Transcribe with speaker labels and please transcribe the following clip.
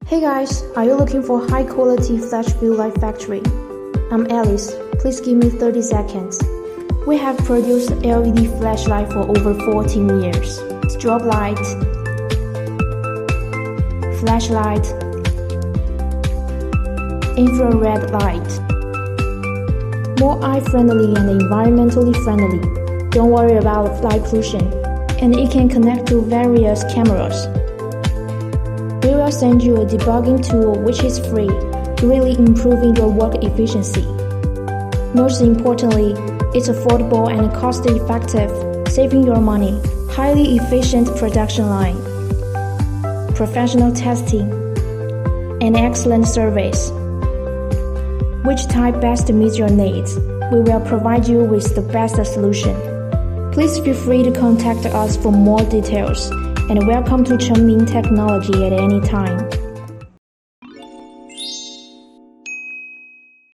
Speaker 1: Hey guys, are you looking for high quality flash fill light factory? I'm Alice, please give me 30 seconds. We have produced LED flashlight for over 14 years. Strobe light, flashlight, infrared light. More eye-friendly and environmentally friendly. Don't worry about light pollution, and it can connect to various cameras. We will send you a debugging tool which is free, really improving your work efficiency. Most importantly, it's affordable and cost-effective, saving your money. Highly efficient production line, professional testing, and excellent service. Which type best meets your needs? We will provide you with the best solution. Please feel free to contact us for more details. And welcome to Chengming Technology at any time.